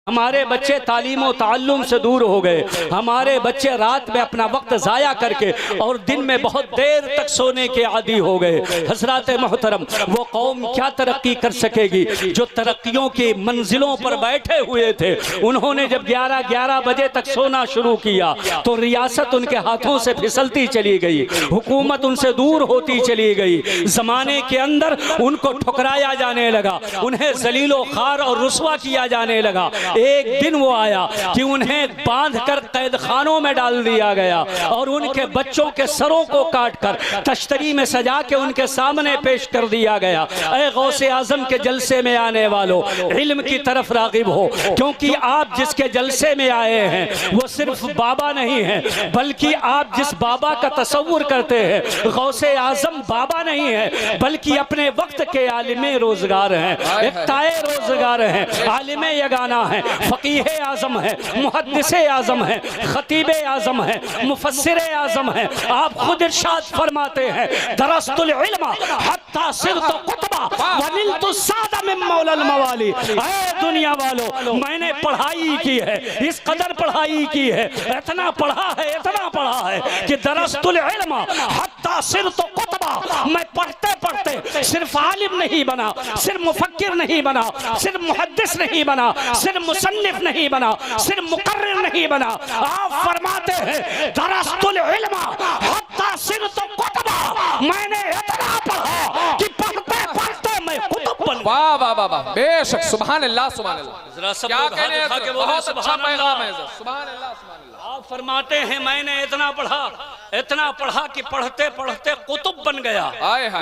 हमारे बच्चे तालीम और ताल्लुम से दूर हो गए। हमारे बच्चे रात में अपना वक्त ज़ाया करके और दिन में बहुत देर तक सोने के आदी हो गए। हज़रात मोहतरम, वो कौम क्या तरक्की कर सकेगी जो तरक्कियों की मंजिलों पर बैठे हुए थे। उन्होंने जब 11-11 बजे तक सोना शुरू किया तो रियासत उनके हाथों से फिसलती चली गई, हुकूमत उनसे दूर होती चली गई। ज़माने के अंदर उनको ठुकराया जाने लगा, उन्हें जलीलो खार और रुस्वा किया जाने लगा। एक दिन वो आया कि उन्हें बांधकर कैद खानों में डाल दिया गया और उनके बच्चों के सरों को काटकर तश्तरी में सजा के उनके सामने पेश कर दिया गया। ऐ गौसे आजम के जलसे में आने वालों, इल्म की तरफ रागिब हो, क्योंकि आप जिसके जलसे में आए हैं वो सिर्फ बाबा नहीं है, बल्कि आप जिस बाबा का तसव्वुर करते हैं गौसे आजम बाबा नहीं है, बल्कि अपने वक्त के आलिमे रोजगार हैं, इक्ताए रोजगार हैं, आलिमे यगाना है, फकीह आजम है, मुहद्दिसे आजम है, खतीबे आजम है, मुफस्सिरे आजम है। आप खुद इरशाद फरमाते हैं, दरस्तुल इल्म हत्ता सिरतु कुतबा व निलतु सादा मिन मौलल मवाली। ऐ दुनिया वालों, मैंने पढ़ाई की है, इस कदर पढ़ाई की है, इतना पढ़ा है, इतना पढ़ा है कि दरस्तुल इल्म हत्ता सिरतु कुतबा, मैं पढ़ते पढ़ते सिर्फ आलिम नहीं बना, सिर्फ मुफक्किर नहीं बना, सिर्फ मुहद्दिस नहीं बना, सिर्फ मुसन्निफ नहीं बना, सिर्फ मुकर्रिर नहीं बना। आप फरमाते हैं दरस्तुल इल्म हत्ता सिरतु कुतबा, मैंने इतना पढ़ा कि पढ़ते पढ़ते मैं कुतुब बन गया। वाह वाह वाह वाह, बेशक, सुभान अल्लाह सुभान अल्लाह। क्या कहने हैं, बहुत अच्छा पैगाम है, सुभान अल्लाह सुभान अल्लाह। आप फरमाते हैं मैंने इतना पढ़ा, इतना पढ़ा कि पढ़ते पढ़ते कुतुब बन गया।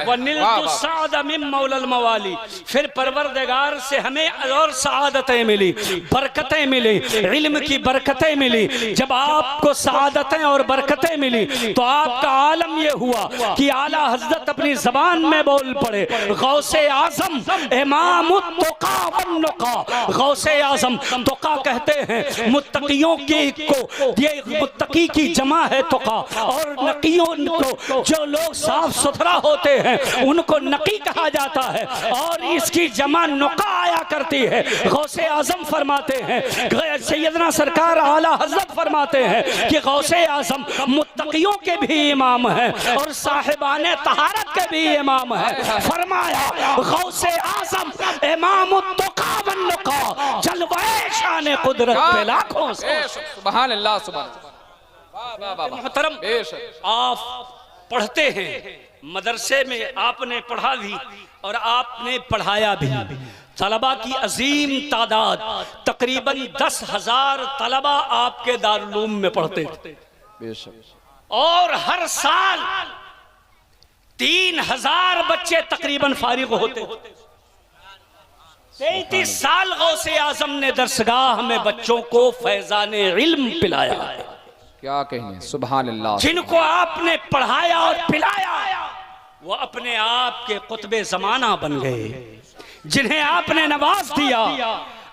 वनिलतु सादा मिन मौलल मवाली, फिर परवरदिगार से हमें और सआदतें मिली, बरकतें मिली, इल्म की बरकतें मिली। जब आपको सआदतें और बरकतें मिली तो आपका आलम ये हुआ कि आला हजरत अपनी जबान में बोल पड़े, गौसे आजम इमामुत तुका वन नुका। गौसे आजम तुका कहते हैं मुत्तकियों की को, ये मुत्तकी की जमा है तुका, और नकियों को, जो लोग साफ सुथरा होते हैं उनको नकी कहा जाता है, और इसकी जमा नुका आया करती है। गौसे आजम फरमाते हैं, सैयदना सरकार आला हजरत फरमाते हैं कि गौसे आजम मुत्तकियों के भी इमाम है और साहिबाने तहारत के भी इमाम है। फरमाया गौसे आजम इमाम तुका वन नुका, जलवाए शान कुदरत पे लाखों से। सुभान अल्लाह सुभान अल्लाह। मोहतरम, आप पढ़ते हैं, मदरसे में आपने पढ़ा भी और आपने पढ़ाया भी। तलबा की अजीम तादाद, तकरीबन 10,000 तलबा आपके दारुल उलूम में पढ़ते थे, और हर साल 3,000 बच्चे तकरीबन फारिग होते। 33 साल गौसे आजम ने दरसगाह में बच्चों को फैजाने इल्म पिलाया है। क्या कहेंगे, सुभान अल्लाह। जिनको आपने पढ़ाया और पिलाया वो अपने आप के कुतबे ज़माना बन गए। जिन्हें आपने नवाज दिया,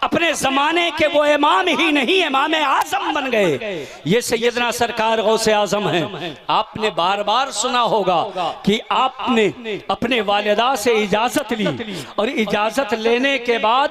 अपने जमाने के वो इमाम ही नहीं इमाम आजम बन गए। ये सैयदना सरकार गौसे आजम हैं। आपने बार बार सुना होगा कि आपने अपने वालिदा से इजाजत ली और इजाजत लेने के बाद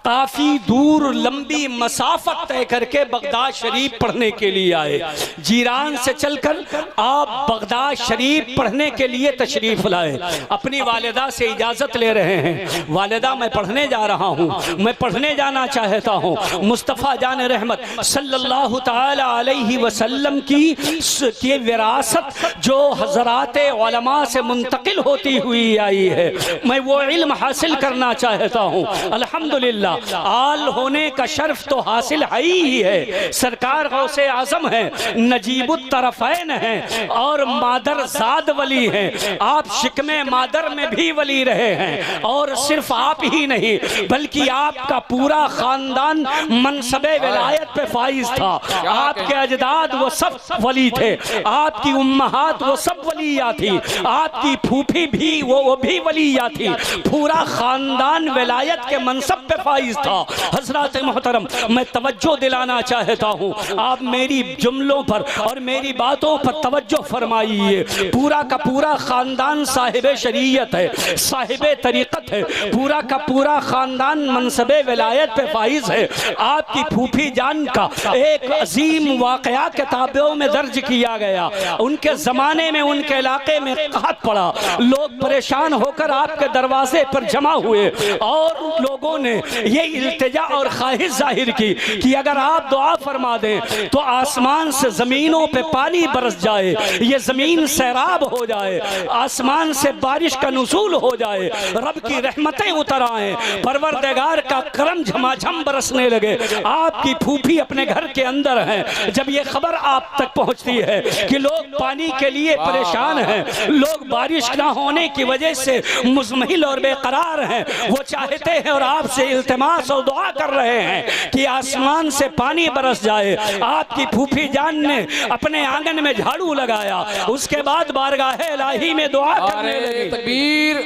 काफी दूर लंबी मसाफत तय करके बगदाद शरीफ पढ़ने के लिए आए। जीरान से चलकर आप बगदाद शरीफ पढ़ने के लिए तशरीफ लाए। अपनी वालिदा से इजाजत ले रहे हैं, वालिदा मैं पढ़ने जा रहा हूँ, मैं पढ़ने जाना चाहता हूँ। मुस्तफ़ा जान रहमत सल्लल्लाहु ताला अलैहि वसल्लम की विरासत जो हजरात उलमा से मुंतकिल होती हुई आई है, मैं वो इल्म हासिल करना चाहता हूँ। अल्हम्दुलिल्लाह, आल होने का शर्फ तो हासिल ही है। सरकार गौसे आजम है, नजीबुत तरफ़ैन है और मादर ज़ाद वली हैं। आप शिकमे मादर में भी वली रहे हैं, और सिर्फ आप ही नहीं बल्कि आपका पूरा खानदान मनसबे विलायत पे फाइज था। आपके अजदाद वो सब वली थे, आपकी उम्महात वो सब वलिया थी, आपकी फूफी भी वो भी वलिया थी। पूरा खानदान विलायत के मनसब पे फाइज फाइज था। हजरत मोहतरम, मैं तवज्जो दिलाना चाहता हूँ, आप मेरी जुमलों पर और मेरी बातों पर तवज्जो फरमाइए। पूरा का पूरा खानदान साहिब शरीयत है, साहिब तरीक़त है, पूरा का पूरा खानदान मनसबे विलायत पे फाइज है। आपकी फूफी जान का एक अजीम वाक़या किताबों में दर्ज किया गया। उनके ज़माने में उनके इलाके में कहत पड़ा, लोग परेशान होकर आपके दरवाजे पर जमा हुए और लोगों ने ये इल्तिजा और ख्वाहिश जाहिर की कि अगर आप दुआ फरमा दें तो आसमान से ज़मीनों पे पानी बरस जाए, ये ज़मीन सैराब हो जाए, आसमान से बारिश का नुज़ूल हो जाए, रब की रहमतें उतर आए, परवरदिगार का करम झमाझम बरसने लगे। आपकी फूफी अपने घर के अंदर हैं। जब ये खबर आप तक पहुंचती है कि लोग पानी के लिए परेशान हैं, लोग बारिश ना होने की वजह से मुज़महिल और बेकरार हैं, वो चाहते हैं और आपसे इल्तिमास और दुआ कर रहे हैं कि आसमान से पानी बरस जाए। आपकी फूफी जान ने अपने आंगन में झाड़ू लगाया, उसके बाद बारगाह इलाही में दुआ करने लगे। तकबीर,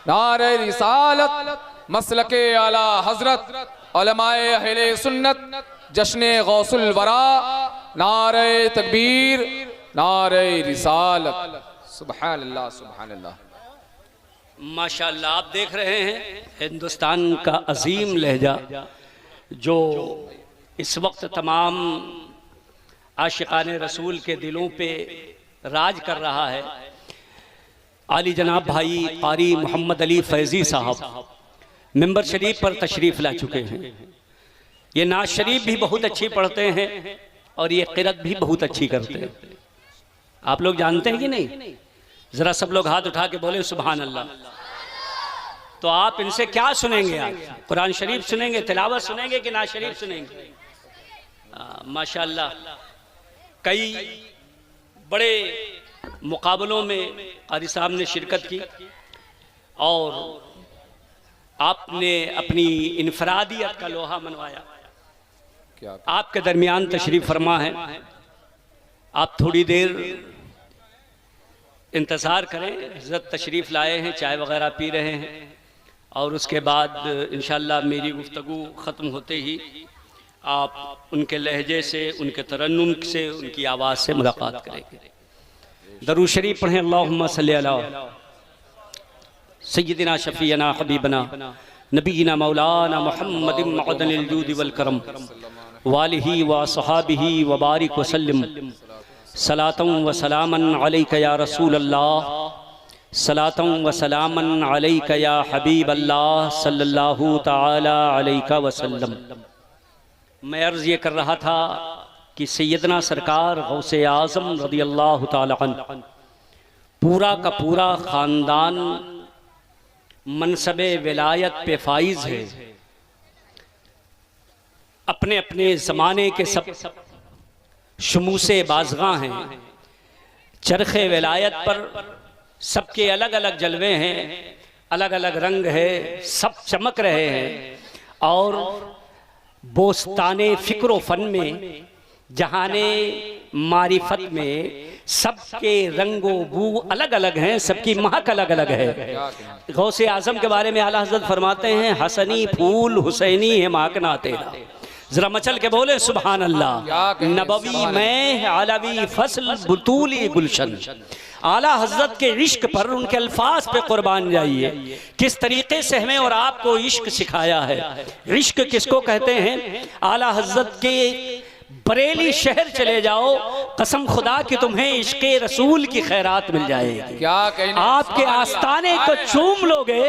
नारे रिसालत, मसलके आला हजरत, उलमाए अहले सुन्नत, जश्ने गौसुल वरा, नारे तकबीर, नारे रिसालत। सुभान अल्लाह, सुभान अल्लाह। माशाअल्लाह, आप देख रहे हैं हिंदुस्तान का अजीम लहजा जो इस वक्त तमाम आशिकाने रसूल के दिलों पे राज कर रहा है। आली जनाब भाई क़ारी मोहम्मद अली फैज़ी साहब मिंबर शरीफ पर तशरीफ़ ला चुके हैं। ये नाज शरीफ भी बहुत अच्छी पढ़ते हैं और ये क़िरत भी बहुत अच्छी करते हैं। आप लोग जानते हैं कि नहीं? ज़रा सब लोग हाथ उठा के बोले सुभान अल्लाह। तो आप इनसे क्या सुनेंगे? आज कुरान शरीफ सुनेंगे, तिलावत सुनेंगे कि नाज शरीफ सुनेंगे? माशाअल्लाह, कई बड़े मुकाबलों में क़ारी साहब ने शिरकत की और आपने अपनी इनफरादियत का लोहा मनवाया। आपके दरमियान तशरीफ़ फरमा है, आप थोड़ी देर इंतज़ार करें। हज़रत तशरीफ़ लाए हैं, चाय वगैरह पी रहे हैं और उसके बाद इंशाअल्लाह मेरी गुफ्तगू ख़त्म होते ही आप उनके लहजे से, उनके तरन्नुम से, उनकी आवाज़ से मुलाकात करेंगे। दरूद शरीफ पढ़ें। अल्लाहुम्मा सल्ली अला सय्यिदिना शफ़ीअना हबीबना नबीना मौलाना मुहम्मदिन मअदनिल जूदि वल करम वालिही व सहाबिही व बारिक व सल्लिम सलातम व सलामन अलैका या रसूल अल्लाह, सलातम व सलामन अलैका या हबीब अल्लाह सल्लल्लाहु तआला अलैका वसल्लम। मैं अर्ज़ ये कर रहा था कि सैयदना सरकार गौसे आज़म रज़ी अल्लाह तआला अन्हु पूरा का पूरा ख़ानदान मनसबे विलायत पे फाइज है। अपने अपने ज़माने के सब शमूसे बाज़गां हैं। चरखे विलायत पर सबके अलग अलग जलवे हैं, अलग अलग रंग है, सब चमक रहे हैं। और बोस्ताने फ़िक्र फ़न में, जहाने मारिफत में सबके रंगो बू अलग अलग हैं, सबकी महक अलग अलग है। गौसे आज़म के बारे में आला हज़रत फरमाते हैं, हसनी फूल हुसैनी है महकना तेरा। जरा मचल के बोले सुभान अल्लाह। नबवी में आलवी फसल बुतूली गुलशन। आला हज़रत के इश्क पर, उनके अल्फाज पे कुर्बान जाइए। किस तरीके से हमें और आपको इश्क सिखाया है। इश्क किसको कहते हैं? आला हज़रत के बरेली शहर चले जाओ, कसम खुदा कि तुम्हें इश्क़े रसूल की खैरात मिल जाएगी। क्या कहने, आपके आस्ताने को चूम लोगे,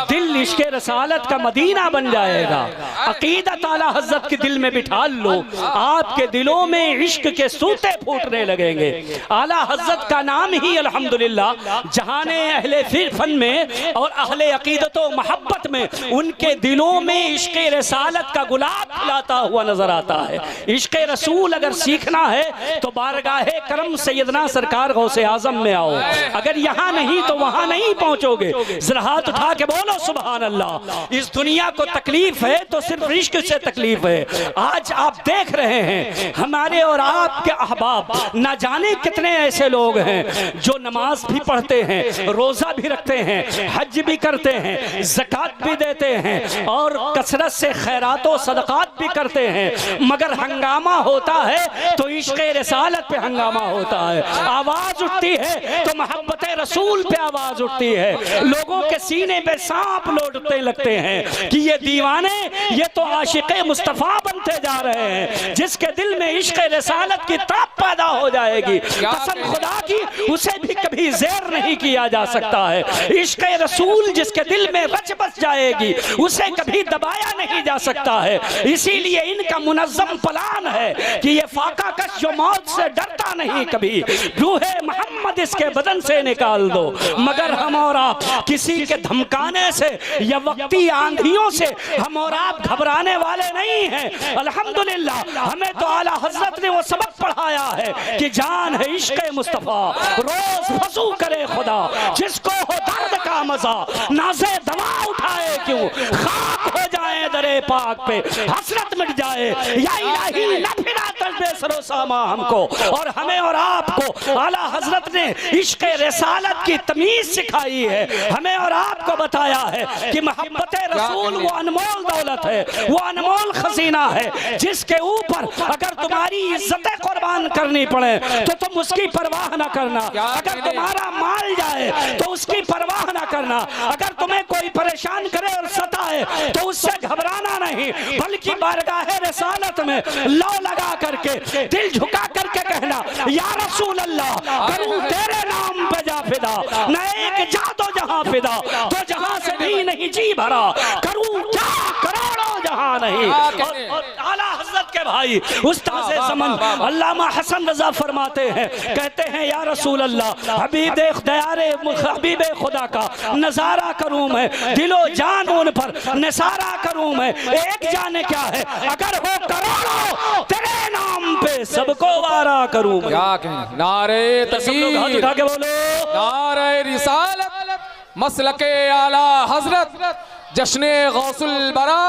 दिल इश्क़े रसालत का मदीना बन जाएगा। अकीदत आला हज़रत के दिल में बिठा लो, आपके दिलों में इश्क के सूते फूटने लगेंगे। आला हज़रत का नाम ही अल्हम्दुलिल्लाह जहाने अहले फ़न में और अहले अकीदत व मोहब्बत में उनके दिलों में इश्क़े रसालत का गुलाब खिलाता हुआ नजर आता है। इश्क़े रसूल अगर सीखना है तो बारगाहे करम सैयदना सरकार गौसे आजम में आओ। अगर यहाँ नहीं तो वहाँ नहीं पहुँचोगे। जरा हाथ उठा के बोलो सुभान अल्लाह। इस दुनिया को तकलीफ है तो सिर्फ इश्क से तकलीफ है। आज आप देख रहे हैं हमारे और आपके अहबाब, ना जाने कितने ऐसे लोग हैं जो नमाज भी पढ़ते हैं, रोजा भी रखते हैं, हज भी करते हैं, ज़कात भी देते हैं और कसरत से खैरात और सदक़ात भी करते हैं, मगर हंगामा होता है तो इश्क़ रिसालत पे हंगामा होता है। आवाज उठती है तो मोहब्बत रसूल पे आवाज उठती है। लोगों के सीने पे सांप लौटते लगते हैं कि ये दीवाने, ये तो आशिक़े मुस्तफ़ा बनते जा रहे हैं। जिसके दिल में इश्क़ रिसालत की ताप पैदा हो जाएगी, कसम खुदा की, उसे भी कभी ज़ेर नहीं किया जा सकता है। इश्क़ रसूल जिसके दिल में रच बस जाएगी, उसे कभी दबाया नहीं जा सकता है। इसीलिए इनका मुनज़्ज़म प्लान है कि ये फाका कश जो मौत से डरता नहीं कभी, रूहे मोहम्मद इसके बदन से निकाल दो। मगर हम और आप किसी के धमकाने से या वक्ती आंधियों से हम और आप घबराने वाले नहीं हैं। अल्हम्दुलिल्लाह हमें तो आला हजरत ने वो सबक पढ़ाया है कि जान है इश्क़ मुस्तफ़ा, रोज वज़ू करे खुदा, जिसको हो दर्द का मजा नाज़े दवा उठाए क्यों, खाक हो जाए दरे पाक पे, हसरत मिट जाए, या इलाही न फिरा तजबे सरोसामा हमको। और हमें और आपको आला हजरत ने इश्क़ रिसालत की तमीज़ सिखाई है। हमें और आपको बताया है कि मोहब्बत रसूल वो अनमोल दौलत है, वो अनमोल खजीना है, जिसके ऊपर अगर तुम्हारी इज्जतें कुर्बान करनी पड़े तो तुम उसकी परवाह ना करना। अगर तुम्हारा माल जाए तो उसकी परवाह ना करना। अगर तुम्हें कोई परेशान करे और सताए तो उससे घबराना नहीं, बल्कि बारगाहे रिसालत में लौ लगा करके, दिल झुका करके कहना, या रसूल अल्लाह करूं तेरे नाम पे जा फिदा, न एक जा दो जहां फिदा, तो जहां से भी नहीं जी भरा, करूं क्या करोड़ों जहां नहीं। और आला हजरत के भाई उस्ताद ज़मान अल्लामा हसन रजा फरमाते हैं, कहते हैं या रसूल अल्लाह हबीब दयारे हबीब खुदा का नजारा करूं मैं, दिलो जान उन पर निसारा करूं मैं। एक जाने क्या है, अगर हो करोड़ों तेरे नाम पे सबको वारा करूं मैं। क्या कहें, नारे तकबीर, हाथ उठा के बोलो नारे रिसालत, मसलके आला हजरत, जश्ने गौसुल बरा,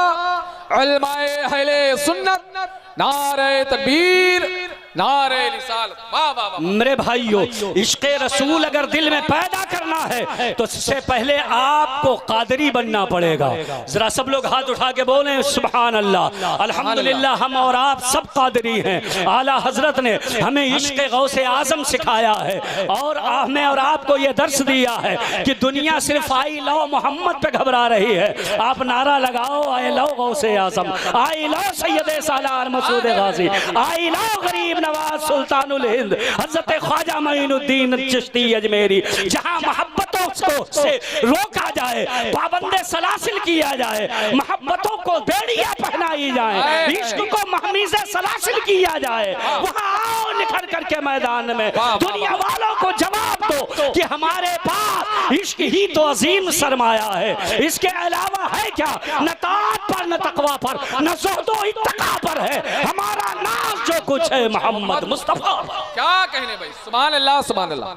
उलमाए अहले सुन्नत, नारे तकबीर, नारे रिसालत। वाह वाह वाह। मेरे भाइयों, इश्क़ रसूल अगर दिल में पैदा करना है तो इससे पहले आपको कादरी बनना पड़ेगा। जरा सब लोग हाथ उठा के बोले सुभान अल्लाह। अल्हम्दुलिल्लाह हम और आप सब कादरी हैं। आला हजरत ने हमें इश्क़ गौसे आज़म सिखाया है और हमें और आपको ये दर्स दिया है कि दुनिया सिर्फ आई लो मोहम्मद पे घबरा रही है। आप नारा लगाओ, आई लो गौसे आज़म, आई लो सैयद सालार मसूद गाजी, आई लो गरीब नवाज सुल्तानुल हिंद हजरत ख्वाजा मोइनुद्दीन चिश्ती अजमेरी। जहां मोहब्बतों को से रोका जाए, पाबंदे सलासिल किया जाए, मोहब्बतों को बेड़ियां पहनाई जाए, इश्क को महमीज़े सलासिल किया जाए, वहां आओ निखर करके मैदान में दुनिया वालों को जवाब दो कि हमारे पास इश्क ही तो अजीम सरमाया है, इसके अलावा है क्या? न ताक़त पर, न तक़वा पर, न ज़ुहद व इत्तक़ा पर है हमारा नाज जो कुछ है मोहम्मद मुस्तफा। क्या कहने भाई, सुभान अल्लाह सुभान अल्लाह।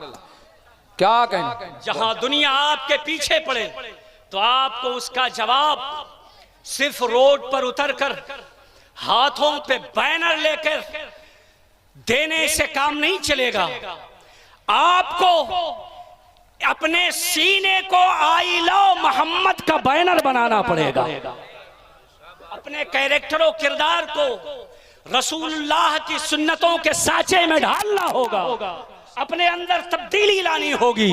क्या कहने, जहां दुनिया आपके पीछे पड़े तो आपको उसका जवाब सिर्फ रोड पर उतरकर हाथों पे बैनर लेकर देने से काम नहीं चलेगा। आपको अपने सीने को आई लो मोहम्मद का बैनर बनाना पड़ेगा। अपने कैरेक्टरों किरदार को रसूलुल्लाह की सुन्नतों के साँचे में ढालना होगा, अपने अंदर तब्दीली लानी होगी।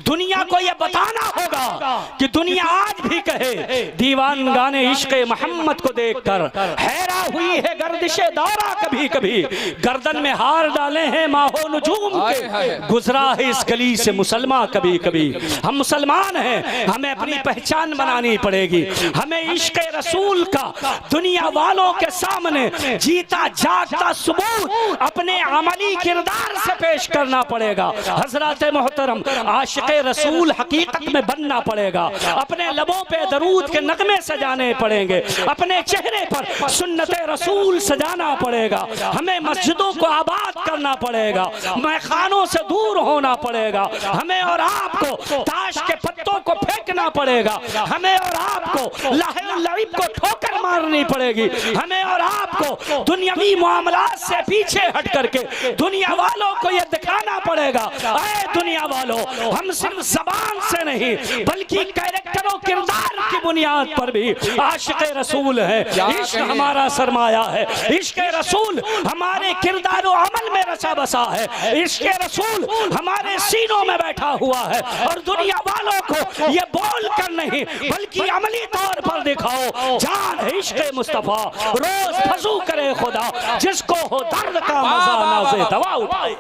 दुनिया को यह बताना होगा कि दुनिया आज भी कहे दीवान गाने इश्क़ मोहम्मद को देखकर हैरा हुई है गर्दिशे दौरा, कभी कभी गर्दन में हार डाले हैं माहो नजूम के, गुजरा है इस गली से मुसलमान कभी कभी। हम मुसलमान हैं, हमें अपनी पहचान बनानी पड़ेगी। हमें इश्क़ रसूल का दुनिया वालों के सामने जीता जागता सबूत अपने अमली किरदार से पेश करना पड़ेगा। हजरत मोहतरम आशिक़ रसूल हकीकत में बनना पड़ेगा। अपने लबों पे दरूद के नगमे सजाने पड़ेंगे, अपने चेहरे पर सुन्नत सुन्नत रसूल सजाना पड़ेगा, हमें मस्जिदों को आबाद करना पड़ेगा, मैखानों से दूर होना पड़ेगा, हमें और आपको ताश के पत्तों को फेंकना पड़ेगा, हमें और आपको लाहिब को ठोकर मारनी पड़ेगी, हमें और आपको दुनियावी मामलात से पीछे हट करके दुनिया वालों को यह दिखाना पड़ेगा, अरे दुनिया वालों, हम सिर्फ ज़बान से नहीं बल्कि कैरेक्टरों किरदार की बुनियाद पर भी आशिक़ रसूल है। इश्क हमारा सरमाया है, इश्क रसूल हमारे किरदार और अमल में रचा बसा है, इश्क रसूल हमारे सीनों में बैठा हुआ है। और दुनिया वालों को ये बोल कर नहीं बल्कि अमली तौर पर दिखाओ, जान है इश्क मुस्तफा, रोज फजू करे खुदा, जिसको हो दर्द का मजा नाज़े दवा उठाए।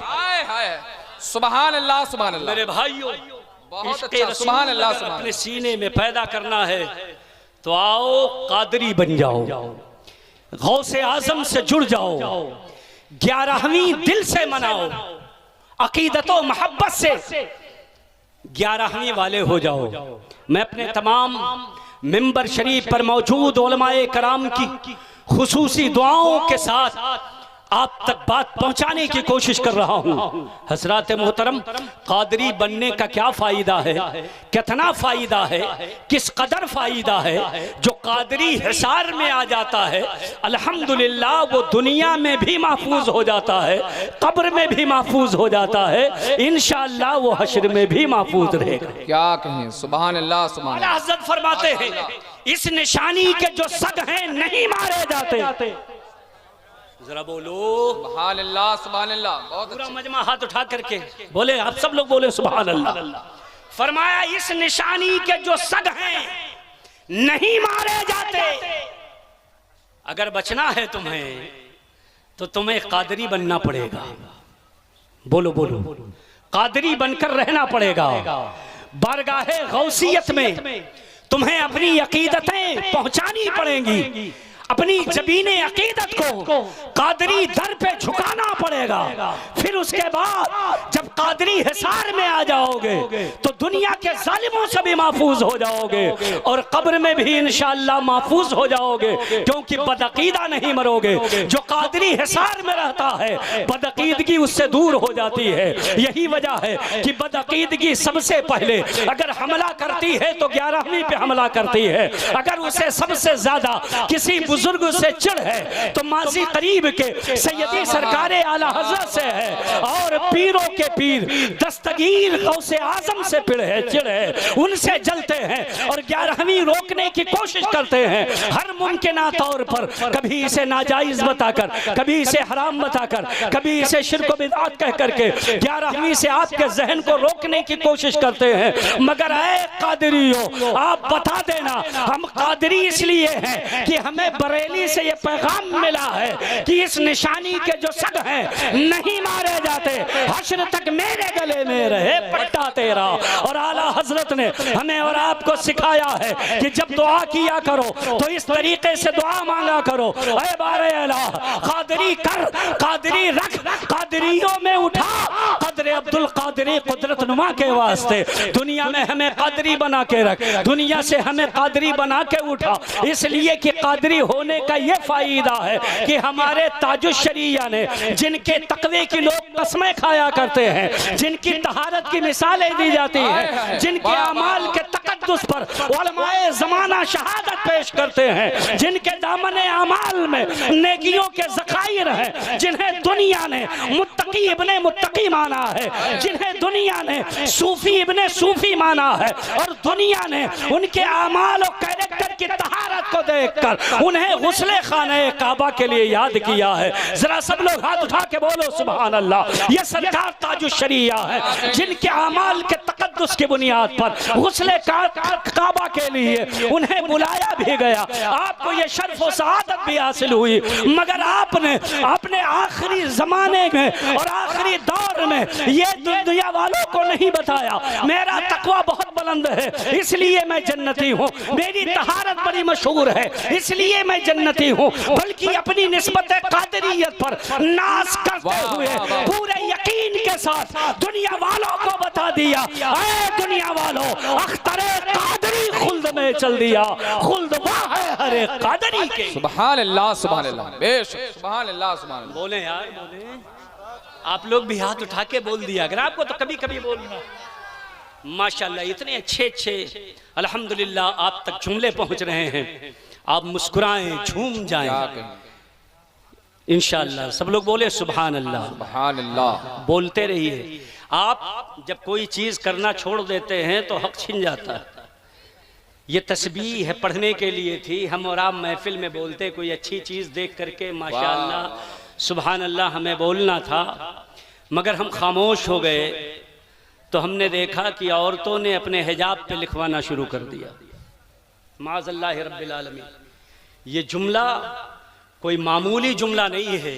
सुभान अल्लाह, सुभान अल्लाह। मेरे भाइयों, बहुत अच्छा, सुभान अल्लाह, सुभान अपने सीने में पैदा करना है तो आओ कादरी बन जाओ, गौसे आजम से जुड़ जाओ, 11वीं दिल से मनाओ, अकीदतो मोहब्बत से 11वीं वाले हो जाओ। मैं अपने तमाम मिंबर शरीफ पर मौजूद उलमाए कराम की खुसूसी दुआओं के साथ आप तक बात पहुंचाने की कोशिश कर रहा हूं। हजरात मोहतरम, कादरी बनने का क्या फायदा है, कितना फायदा है, किस कदर फायदा है। जो कादरी हिसार में आ जाता है अल्हम्दुलिल्लाह वो दुनिया में भी महफूज हो जाता है, कब्र में भी महफूज हो जाता है, इंशाअल्लाह वो हश्र में भी महफूज रहेगा। क्या कहें, सुभान अल्लाह, सुभान अल्लाह। हज़रत फरमाते हैं इस निशानी के जो सग हैं नहीं मारे जाते। जरा बोलो सुभान अल्लाह, सुभान अल्लाह। बहुत पूरा मजमा हाथ उठा करके बोले, आप सब लोग बोले सुभान अल्लाह। फरमाया इस निशानी के जो सग हैं नहीं मारे जाते। अगर बचना है तुम्हें तो तुम्हें कादरी बनना पड़ेगा। बोलो बोलो, कादरी बनकर रहना पड़ेगा। बारगाहे गौसियत में तुम्हें अपनी अकीदतें पहुंचानी पड़ेंगी, अपनी जबीने अकीदत को कादरी दर पे झुकाना पड़ेगा। फिर उसके बाद जब कादरी हिसार में आ जाओगे तो दुनिया के जालिमों से भी महफूज हो जाओगे और कब्र में भी इंशाअल्लाह महफूज हो जाओगे, क्योंकि बदअकीदा नहीं मरोगे। जो कादरी हिसार में रहता है बदअकीदगी उससे दूर हो जाती है। यही वजह है कि बदअकीदगी सबसे पहले अगर हमला करती है तो 11वीं पे हमला करती है। अगर उसे सबसे ज्यादा किसी बुजुर्ग से चिढ़ है तो माजी करीब के सैयदी सरकारे आला हज़रत से है, और पीरों के पीर दस्तगीर गौसे आजम से चिढ़ है, उनसे जलते हैं और 11वीं रोकने की कोशिश करते हैं हर मुमकिन तौर पर। कभी इसे नाजायज बताकर, कभी इसे हराम बताकर, कभी इसे शिर्क बिदअत कह करके 11वीं से आपके जहन को रोकने की कोशिश करते हैं। मगर ऐ कादरियों, आप बता देना हम कादरी इसलिए हैं कि हमें बरेली से ये पैगाम मिला है कि इस निशानी के जो सग हैं नहीं मारे जाते, हश्र तक मेरे गले में रहे पट्टा तेरा। और आला हजरत ने हमें और आपको सिखाया है कि जब दुआ किया करो तो इस तरीके से दुआ मांगा करो, ऐ बारे अल्लाह कादरी कर, कादरी रख, कादरियों में उठा, कदरे अब्दुल कादरी कुदरत नुमा के वास्ते दुनिया में हमें कादरी बना के रख, दुनिया से हमें कादरी बना के उठा। इसलिए कि कादरी होने का ये फायदा है कि हमारे ताजुश शरीया ने जिनके तकवे की लोग कसमें खाया करते हैं, जिनकी तहारत की मिसालें दी जाती हैं, जिनके अमाल के तकद्दुस पर उलमाए ज़माना शहादत पेश करते हैं, जिनके दामने अमाल में नेकियों के ज़खायर हैं, जिन्हें दुनिया ने मुत्तकी इब्ने मुत्तकी माना है, जिन्हें दुनिया ने सूफी इब्ने सूफी माना है, और दुनिया ने उनके अमाल और कैरेक्टर की तहारत को देखकर उन्हें गुस्ले खाने काबा के लिए याद किया है। जरा सब लोग हाथ उठा के बोलो सुभान अल्लाह। ये सरकार ताजुश शरीया है जिनके अमाल के तकद्दुस की बुनियाद पर गुस्ले काबा के लिए उन्हें बुलाया भी गया, आपको ये शर्फ और सआदत भी हासिल हुई। मगर आपने अपने आखिरी जमाने में और आखिरी दौर में ये दुनिया वालों को नहीं बताया मेरा तकवा बहुत बुलंद है इसलिए मैं जन्नती हूँ, मेरी तहारत बड़ी मशहूर है इसलिए मैं जन्नती हूँ, बल्कि अपनी निस्बत कादरियत पर नाज करते हुए पूरे यकीन के साथ दुनिया वालों को बता दिया, ऐ दुनिया वालों अख्तरे कादरी खुल्द में चल दिया, खुल्द वाह है हर एक कादरी के। सुभान अल्लाह सुभान अल्लाह, बेशक सुभान अल्लाह सुभान अल्लाह। बोले यार बोले, आप लोग भी हाथ उठा के बोल दिया, अगर आपको तो कभी कभी बोलना। माशाल्लाह इतने अच्छे अच्छे अल्हम्दुलिल्लाह आप तक जुमले पहुंच रहे हैं, आप मुस्कुराएं, झूम जाएं इंशाअल्लाह। सब लोग बोले सुभान अल्लाह सुभान अल्लाह। बोलते रहिए। आप जब कोई चीज करना छोड़ देते हैं तो हक छिन जाता है। ये तस्बीह है पढ़ने के लिए थी, हम और आप महफिल में बोलते कोई अच्छी चीज देख करके माशाअल्लाह सुभान अल्लाह हमें बोलना था, मगर हम खामोश हो गए तो हमने देखा कि औरतों ने अपने हिजाब पे लिखवाना शुरू कर दिया। माज़अल्लाह रब्बिल आलमीन। ये जुमला कोई मामूली जुमला नहीं है,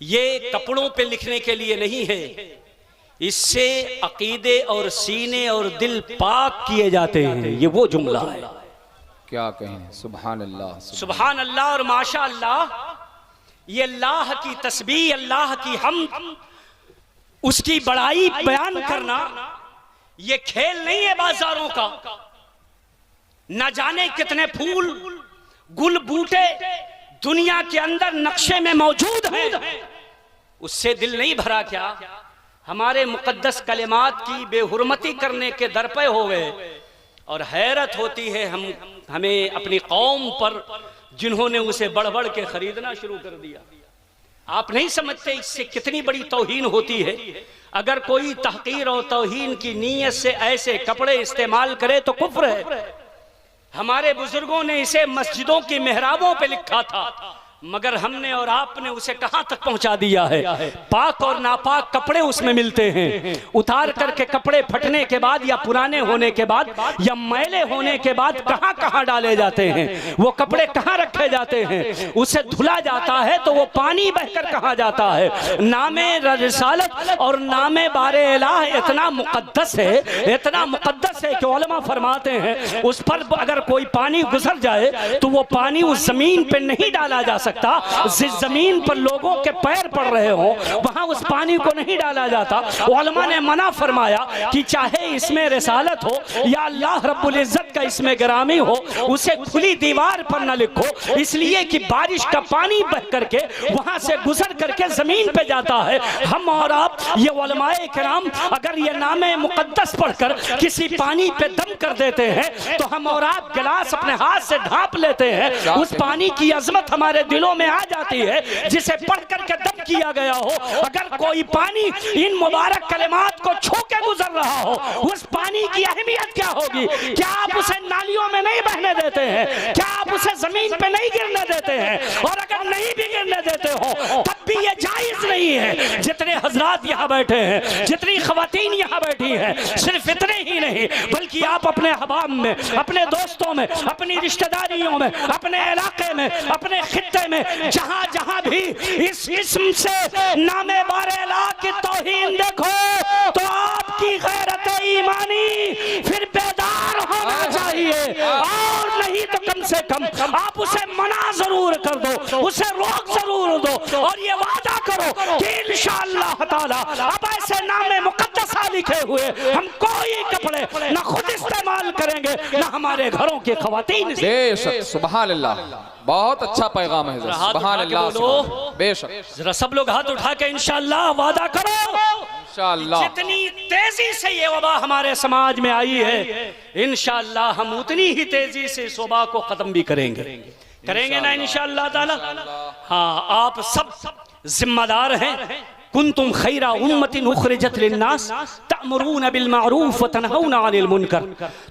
ये कपड़ों पे लिखने के लिए नहीं है, इससे अकीदे और सीने और दिल पाक किए जाते हैं। ये वो जुमला है, क्या कहें। सुभान अल्लाह सुभान अल्लाह और माशा अल्लाह। ये अल्लाह की तस्बीह, अल्लाह की हम उसकी बड़ाई बयान करना, ये खेल नहीं है बाजारों का। न जाने कितने फूल गुल बूटे दुनिया के अंदर नक्शे में मौजूद हैं, उससे दिल नहीं भरा क्या? हमारे मुकद्दस कलिमात की बेहुरमती करने के दर पे हो गए। और हैरत होती है हमें अपनी कौम पर, जिन्होंने उसे बढ़ बढ़ के खरीदना शुरू कर दिया। आप नहीं समझते इससे कितनी बड़ी तौहीन होती है। अगर कोई तहकीर और तौहीन की नीयत से ऐसे कपड़े इस्तेमाल करे तो कुफ्र है। हमारे बुजुर्गों ने इसे मस्जिदों की मेहराबों पे लिखा था, मगर हमने और आपने उसे कहां तक पहुंचा दिया है। पाक और नापाक कपड़े उसमें मिलते हैं। उतार करके कपड़े फटने के बाद या पुराने होने के बाद या मैले होने के बाद कहां कहां डाले जाते हैं, वो कपड़े कहां रखे जाते हैं। उसे धुला जाता है तो वो पानी बहकर कहां जाता है। नामे रिसालत और नामे बारे इलाह इतना मुकद्दस है, इतना मुकद्दस है कि उलमा फरमाते हैं उस पर अगर कोई पानी गुजर जाए तो वो पानी उस जमीन पे नहीं डाला जा सकता। जिस जमीन पर लोगों के पैर पड़ रहे हो वहां उस पानी को नहीं डाला जाता। उलमा ने मना फरमाया कि चाहे इसमें रिसालत हो या अल्लाह रब्बुल इज्जत का इसमें गिरामी हो, उसे खुली दीवार पर न लिखो, इसलिए कि बारिश का पानी बह करके वहां से गुजर करके जमीन पे जाता है। हम और आप ये उलमाए किराम अगर ये नामे मुकद्दस पढ़कर किसी पानी पे दम कर देते हैं तो हम और आप गिलास अपने हाथ से ढांप लेते हैं। उस पानी की अजमत हमारे दिलों में आ जाती है जिसे पढ़ करके दम किया गया हो। अगर कोई पानी इन मुबारक कलिमात को छू के गुजर रहा हो, उस पानी की अहमियत क्या होगी? क्या आप उसे नालियों में नहीं बहने देते हैं? क्या आप उसे जमीन पे नहीं गिरने देते हैं? और अगर नहीं भी गिरने देते हो तब भी ये जायज नहीं है। जितने हजरात यहाँ बैठे हैं, जितनी खवातीन यहाँ बैठी हैं, सिर्फ इतने ही नहीं बल्कि आप अपने हबाब में, अपने दोस्तों में, अपनी रिश्तेदारियों में, अपने इलाके में, अपने खित्ते में, जहां जहां भी इस इस्म से नामे बारे इलाह की तौहीन देखो तो आपकी गैरत ईमानी फिर बेदार होना चाहिए। और नहीं तो कम से कम आप उसे मना जरूर कर दो, उसे रोक जरूर दो और ये वादा करो कि इंशाअल्लाह ताला अब ऐसे नामे मुकद्दस लिखे हुए हम कोई कपड़े न खुद इस्तेमाल करेंगे न हमारे घरों की खवातीन। बेशक सुभान अल्लाह, बहुत अच्छा पैगाम है। सुभान अल्लाह, बेशक। जरा सब लोग हाथ उठा के इंशाअल्लाह वादा करो, इंशाअल्लाह जितनी तेजी से ये वबा हमारे समाज में आई है इंशाअल्लाह हम उतनी ही तेजी से इस वबा को खत्म भी करेंगे ना इंशाअल्लाह ताला। हाँ, आप सब जिम्मेदार हैं। कुंतुम खैरा उम्मतिन उखरिजत लिन्नास तअमुरून बिल मारूफ व तनहौना अनिल मुनकर।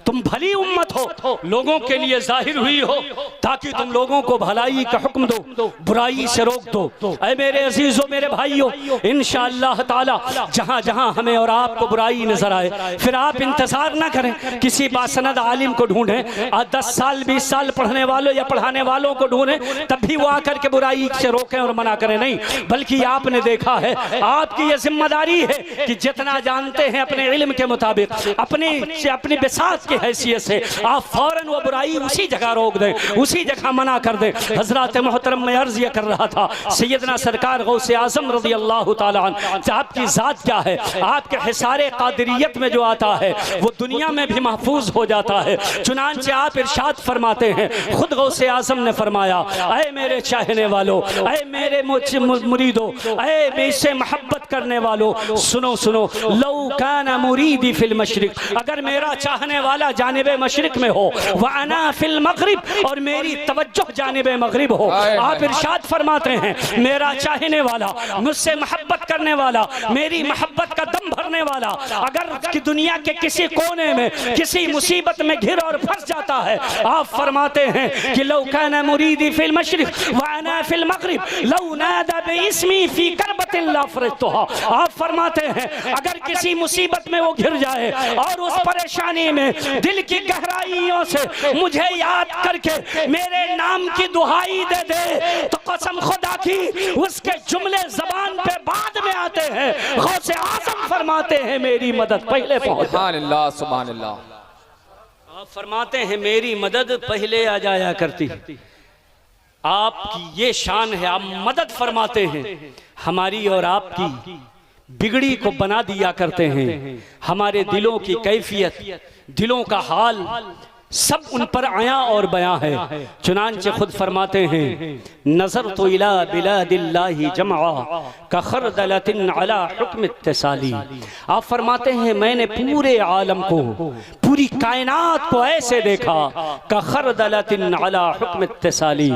तुम भली उम्मत हो, लोगों के लिए जाहिर हुई हो ताकि तुम लोगों को भलाई का हुक्म दो, बुराई से रोक दो। ऐ मेरे अजीजों, मेरे भाइयों, इंशाअल्लाह ताला जहां जहां हमें और आपको बुराई नजर आए फिर आप इंतजार ना करें, किसी बासनद आलिम को ढूंढें। 10 साल 20 साल पढ़ने वालों या पढ़ाने वालों को ढूंढें, तब भी वो आकर के बुराई से रोकें और मना करें। नहीं, बल्कि आपने देखा है आपकी ये जिम्मेदारी है कि जितना जानते हैं अपने इल्म के मुताबिक, अपनी बिसात की हैसियत से आप फौरन वो बुराई उसी जगह रोक दें, उसी जगह मना कर दें। हजरत मोहतरम में अर्ज ये कर रहा था, सैयदना सरकार गौसे आजम रज़ी अल्लाह ताला अन्हु, आपकी ज़ात क्या है, आपके हिसारे कादिरियत में जो आता है वो दुनिया में भी महफूज हो जाता है। चुनांचे आप इरशाद फरमाते हैं, खुद गौसे आजम ने फरमाया, ऐ मेरे चाहने वालों, ऐ मेरे मुरीदों, ऐ मेरे मोहब्बत करने वालों, सुनो सुनो, लौ काना मुरीदी फिल मशरिक, अगर मेरा चाहने वाला जानिबे मशरिक में हो, व अना फिल मगरिब, और मेरी तवज्जो जानिबे मगरिब हो। आप इरशाद फरमाते हैं, मेरा चाहने वाला, मुझसे मोहब्बत करने वाला, मेरी मोहब्बत का दम भरने वाला अगर कि दुनिया के किसी कोने में किसी मुसीबत में घिर और फंस जाता है, आप फरमाते हैं कि लौ काना मुरीदी फिल मशरिक व अना फिल मगरिब लौ नादा बिस्मी फी करबतिन ला फरजतुहा। आप फरमाते हैं अगर किसी मुसीबत में वो घिर जाए और उस परेशानी में दिल की गहराइयों से मुझे याद करके मेरे नाम की दुहाई दे दे, तो कसम खुदा की उसके जुमले ज़बान पे बाद में आते हैं। गौसे आज़म फरमाते हैं मेरी मदद पहले पहुंच। सुभान अल्लाह, सुभान अल्लाह। आप फरमाते हैं मेरी मदद पहले आ जाया करती। आपकी ये शान है, आप मदद फरमाते हैं, हमारी और आपकी बिगड़ी को बना दिया करते हैं। हमारे दिलों की कैफियत, दिलों का हाल सब उन पर आया और बयां है। चुनांचे खुद फरमाते हैं, नजर तो इला बिलादिल्लाहि जमआ का खरदलतिन अला हुक्म इत्तिसाली। आप फरमाते हैं मैंने पूरे आलम को, पूरी कायनात को ऐसे देखा का खरदलतिन अला हुक्म इत्तिसाली।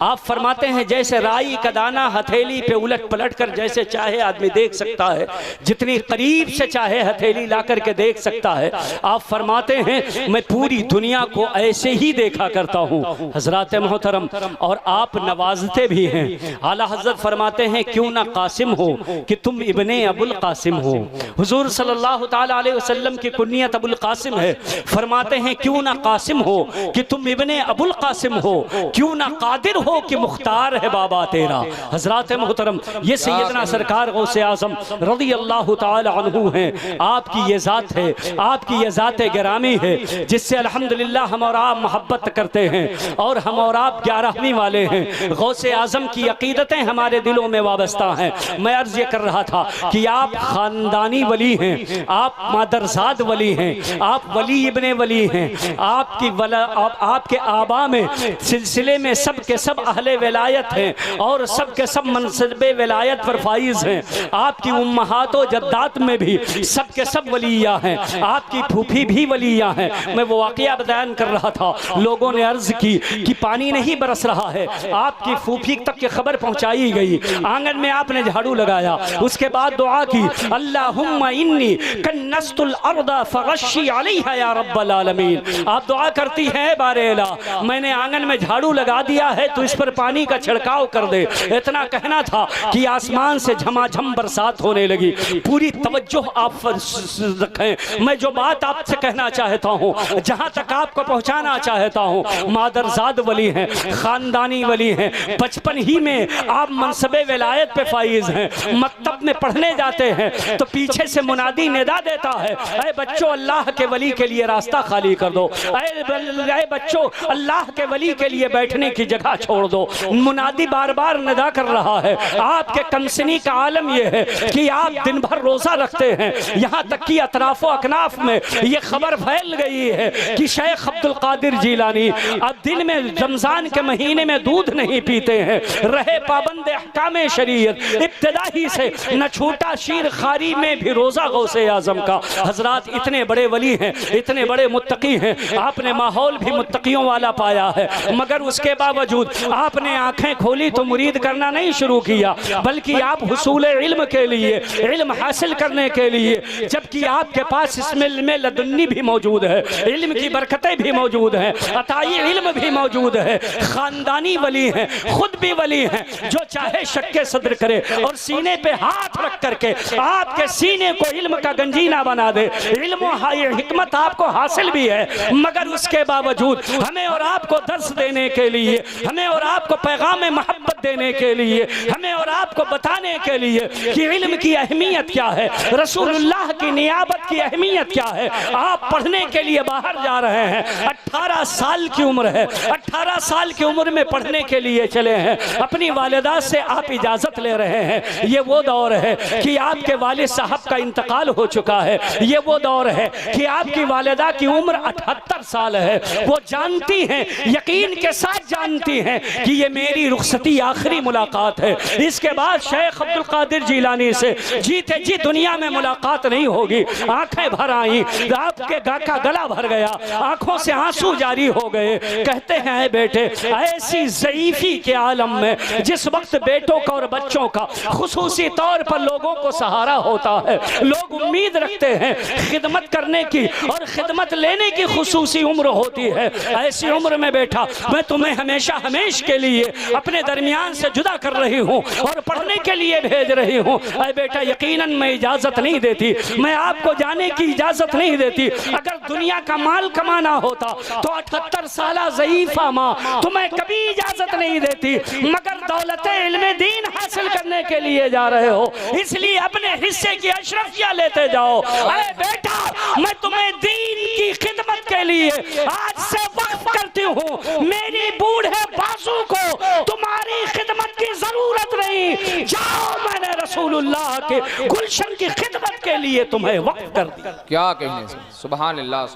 आप फरमाते हैं जैसे राई का दाना हथेली पे उलट पलट कर जैसे चाहे आदमी देख सकता है, जितनी करीब से चाहे हथेली ला करके देख सकता है। आप फरमाते हैं मैं पूरी दुनिया को ऐसे ही देखा करता हूँ हजरत मोहतरम, और आप नवाजते भी हैं। आला हजरत फरमाते हैं क्यों ना कासिम हो कि तुम इब्ने अबुल कासिम हो। हुजूर सल्लल्लाहु ताला अलैहि वसल्लम की कुन्नियत अबुल कासिम है। फरमाते हैं क्यों ना कासिम हो कि तुम इब्ने अबुल कासिम हो, क्यों ना कादिर हो कि मुख्तार है बाबा तेरा। हजरत मोहतरम ये सैयदना सरकार गौसे आजम रज़ी अल्लाह ताला अन्हु हैं। आपकी ये ज़ात है, आपकी ये ज़ात गिरामी है जिससे अल्हम्दुलिल्लाह हम और आप मोहब्बत करते हैं और हम और आप 11वीं वाले हैं। गौसे आजम की अकीदतें हमारे दिलों में वाबस्ता हैं। मैं अर्ज ये कर रहा था कि आप खानदानी वली हैं, आप मादरजाद वली हैं, आप वली इब्ने वली हैं। आपके आबा में सिलसिले में सब के सब अहले विलायत हैं और सब के सब मनसबे विलायत पर फाइज हैं। आपकी उम्महात व जद्दात में भी सब के सब वलिया हैं, आपकी फूफी भी वलिया हैं। मैं वो वाक़या बयान कर रहा था, लोगों ने अर्ज की कि पानी नहीं बरस रहा है, आपकी फूफी तक की खबर पहुंचाई गई। आंगन में आपने झाड़ू लगाया, उसके बाद दुआ की, अल्लाहुम्मा इन्नी कन्नस्तुल अर्दा फगश्शी अलैहा या रब्बल आलमीन। आप दुआ करती हैं बारेला मैंने आंगन में झाड़ू लगा दिया है तो इस पर पानी का छिड़काव कर दे। इतना कहना था कि आसमान से झमाझम बरसात होने लगी। पूरी तवज्जो आप रखें, मैं जो बात आपसे कहना चाहता हूँ, जहाँ तक आपको पहुंचाना चाहता हूं, मादरजाद वली हैं, खानदानी वली हैं। बचपन ही में आप मनसबे विलायत पे फाइज हैं। मकतब में पढ़ने जाते हैं तो पीछे से मुनादी निदा देता है, ऐ बच्चों अल्लाह के वली के लिए रास्ता खाली कर दो, ऐ बच्चों अल्लाह के वली के लिए बैठने की जगह छोड़ दो। मुनादी बार बार निदा कर रहा है। आपके कमसनी का आलम यह है कि आप दिन भर रोजा रखते हैं, यहाँ तक कि अतराफो अकनाफ में यह खबर फैल गई है कि शेख अब्दुल कादिर जीलानी अब दिन में रमजान के महीने में दूध नहीं पीते हैं, रहे पाबंद अहकाम शरीयत, इब्तिदाई से न छूटा शीर खारी में भी रोजा गौसे आजम का। हजरात इतने बड़े वली हैं, इतने बड़े मुत्तकी हैं, आपने माहौल भी मुत्तकियों वाला पाया है, मगर उसके बावजूद आपने आंखें खोली तो मुरीद करना नहीं शुरू किया, बल्कि आप हुसूल इल्म के लिए, इल्म हासिल करने के लिए, जबकि आपके पास इसमें इल्म लदुन्नी भी मौजूद है, इल्म की बरकत बरकतें भी मौजूद हैं, अताई इल्म भी मौजूद है, खानदानी वली हैं, खुद भी वली हैं। जो चाहे शक्के सद्र करे और सीने पे हाथ रख करके आपके सीने को इल्म का गंजीना बना दे। इल्म हिकमत आपको हासिल भी है, मगर उसके बावजूद हमें और आपको दर्स देने के लिए, हमें और आपको पैगाम मोहब्बत देने के लिए, हमें और आपको बताने के लिए कि इल्म की अहमियत क्या है, रसूलुल्लाह की नियाबत की अहमियत क्या है। आप पढ़ने के लिए बाहर जा रहे हैं, 18 साल की उम्र है, 18 साल की उम्र में पढ़ने के लिए चले हैं, अपनी वालिदा से आप इजाज़त ले रहे हैं। ये वो दौर है कि आपके वालिद साहब का इंतकाल हो चुका है, ये वो दौर है कि आपकी वालिदा की उम्र 78 साल है। वो जानती हैं, यकीन के साथ जानती हैं कि ये मेरी रुखसती आखिरी मुलाकात है, इसके बाद शेख अब्दुल कादिर जिलानी से जीते जी दुनिया में मुलाकात नहीं होगी। आंखें भर आई, आपके का गला भर गया, आंखों से आंसू जारी हो गए। कहते हैं बेटे, ऐसी ज़ईफ़ी के आलम में जिस वक्त बेटों का और बच्चों का खुसूसी तौर पर लोगों को सहारा होता है, लोग उम्मीद रखते हैं खिदमत करने की और खिदमत लेने की खुसूसी उम्र होती है। ऐसी उम्र में बेटा मैं तुम्हें हमेशा हमेश के लिए अपने दरमियान से जुदा कर रही हूँ और पढ़ने के लिए भेज रही हूँ। अरे बेटा यकीनन मैं इजाज़त नहीं देती, मैं आपको जाने की इजाज़त नहीं देती। अगर दुनिया का माल कमाना होता तो 78 साल ज़ईफ़ा माँ तुम्हें कभी इजाज़त नहीं देती, मगर दौलत इल्म दीन हासिल करने के लिए जा रहे हो, इसलिए अपने हिस्से की अशरफिया लेते जाओ। अरे बेटा मैं तुम्हें दीन की खिदमत के लिए आज से वक्फ करती हूँ। मेरी बूढ़े बाजू को तुम्हारी खिदमत की जरूरत नहीं, जाओ मैंने रसूलुल्लाह के गुलशन की खिदमत के लिए तुम्हें वक्फ कर दिया। क्या कहने से, सुभान अल्लाह।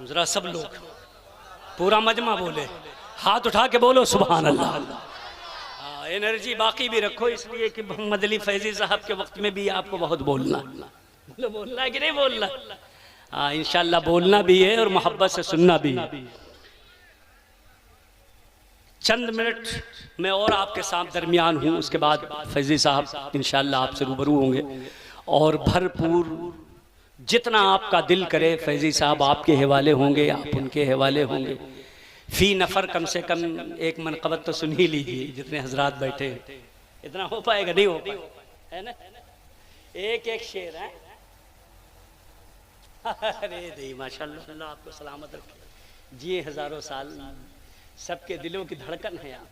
जरा सब लोग पूरा मजमा बोले, हाथ उठा के बोलो सुभान अल्लाह। एनर्जी बाकी भी रखो, इसलिए कि मोहम्मद अली फैजी साहब के वक्त में भी आपको बहुत बोलना है कि नहीं बोलना। हाँ इंशाल्लाह बोलना भी है और मोहब्बत से सुनना भी है। चंद मिनट में और आपके साथ दरमियान हूँ, उसके बाद फैजी साहब इंशाल्लाह आपसे रूबरू होंगे और भरपूर जितना आपका दिल करे फैजी साहब आपके हवाले होंगे, आप उनके हवाले होंगे। फी नफर कम से कम एक मनक़बत तो सुन ही लीजिए, जितने हजरात बैठे हैं। इतना हो पाएगा? नहीं हो पाएगा, है ना? एक एक शेर है। अरे नहीं माशाल्लाह, आपको सलामत रखे, जिए हजारों साल, सबके दिलों की धड़कन है आप।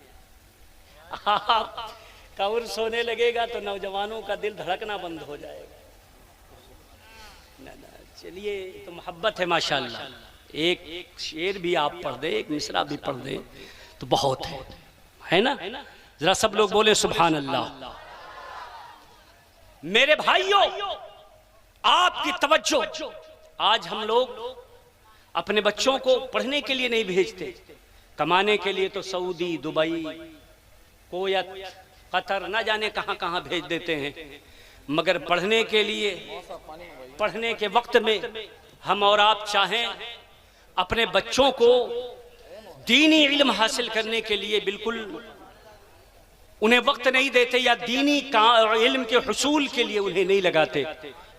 कब्र सोने लगेगा तो नौजवानों का दिल धड़कना बंद हो जाएगा। चलिए तो मोहब्बत है माशाल्लाह। एक शेर भी आप पढ़ दे, एक मिसरा भी पढ़ दे तो बहुत है ना? जरा सब लोग बोले सुभान अल्लाह। मेरे भाइयों आपकी तवज्जो, आज हम लोग अपने बच्चों को पढ़ने के लिए नहीं भेजते, कमाने के लिए तो सऊदी, दुबई, कोयत, कतर न जाने कहां कहां भेज देते हैं, मगर पढ़ने के लिए, पढ़ने के वक्त में हम और आप चाहें अपने बच्चों को दीनी इल्म हासिल करने के लिए बिल्कुल उन्हें वक्त नहीं देते या दीनी इल्म के हुसूल के लिए उन्हें नहीं लगाते।